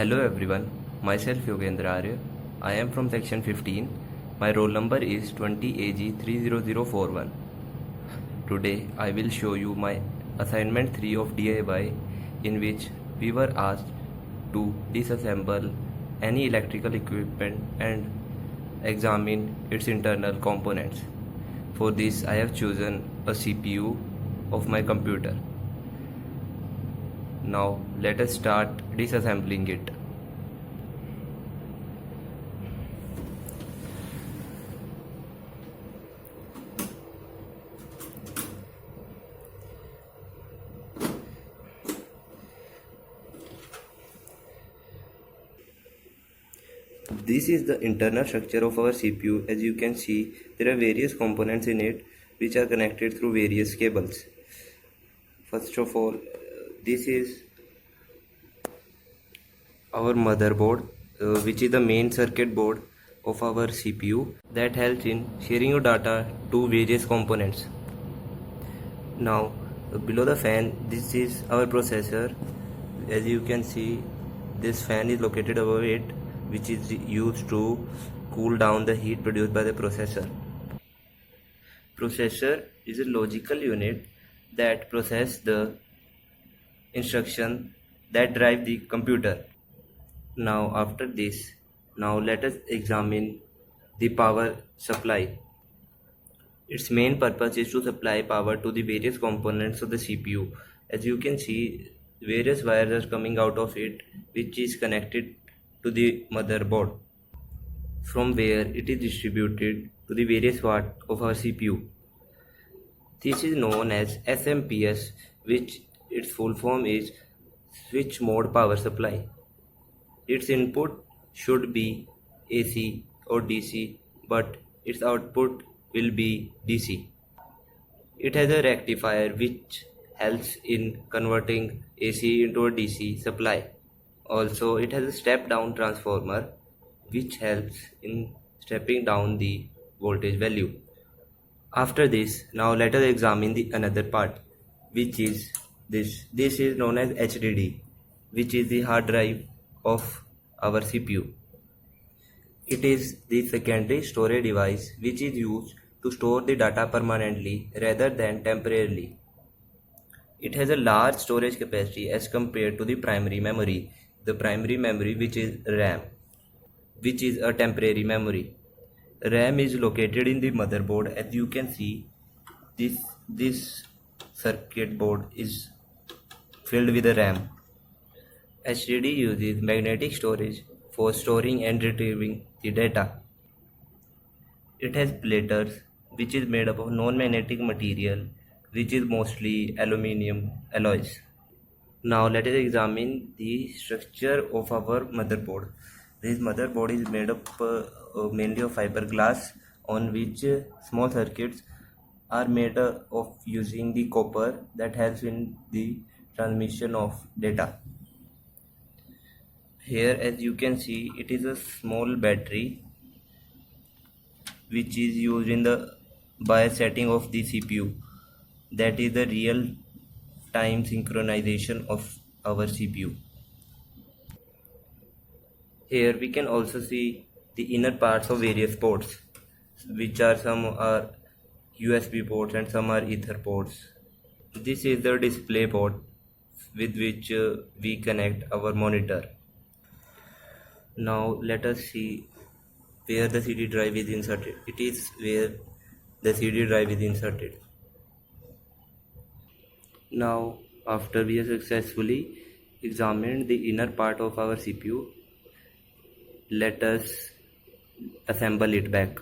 Hello everyone, myself Yogendra Arya. I am from section 15. My roll number is 20AG30041. Today I will show you my assignment 3 of DIY, in which we were asked to disassemble any electrical equipment and examine its internal components. For this I have chosen a CPU of my computer. Now let us start disassembling it. This is the internal structure of our CPU. As you can see, there are various components in it which are connected through various cables. First of all, this is our motherboard, which is the main circuit board of our CPU that helps in sharing your data to various components. Now, below the fan, this is our processor. As you can see, this fan is located above it, which is used to cool down the heat produced by the processor. Processor is a logical unit that processes the instruction that drive the computer. Now after this, let us examine the power supply. Its main purpose is to supply power to the various components of the CPU. As you can see, various wires are coming out of it, which is connected to the motherboard, from where it is distributed to the various parts of our CPU. This is known as SMPS, which its full form is switch mode power supply. Its input should be AC or DC, but its output will be DC. It has a rectifier which helps in converting AC into a DC supply. Also, it has a step down transformer which helps in stepping down the voltage value. After this, now let us examine the another part, which is this. This is known as HDD, which is the hard drive of our CPU. It is the secondary storage device which is used to store the data permanently rather than temporarily. It has a large storage capacity as compared to the primary memory. The primary memory, which is RAM, which is a temporary memory. RAM is located in the motherboard. As you can see, this circuit board is filled with a RAM. HDD uses magnetic storage for storing and retrieving the data. It has platters, which is made up of non-magnetic material, which is mostly aluminium alloys. Now let us examine the structure of our motherboard. This motherboard is made up mainly of fiberglass, on which small circuits are made of using the copper that helps in the transmission of data. Here, as you can see, it is a small battery which is used in the bias setting of the CPU. That is the real time synchronization of our CPU. Here we can also see the inner parts of various ports, which are some are USB ports and some are Ether ports. This is the display port with which we connect our monitor. Now let us see where the CD drive is inserted. It is where the CD drive is inserted. Now, after we have successfully examined the inner part of our CPU, let us assemble it back.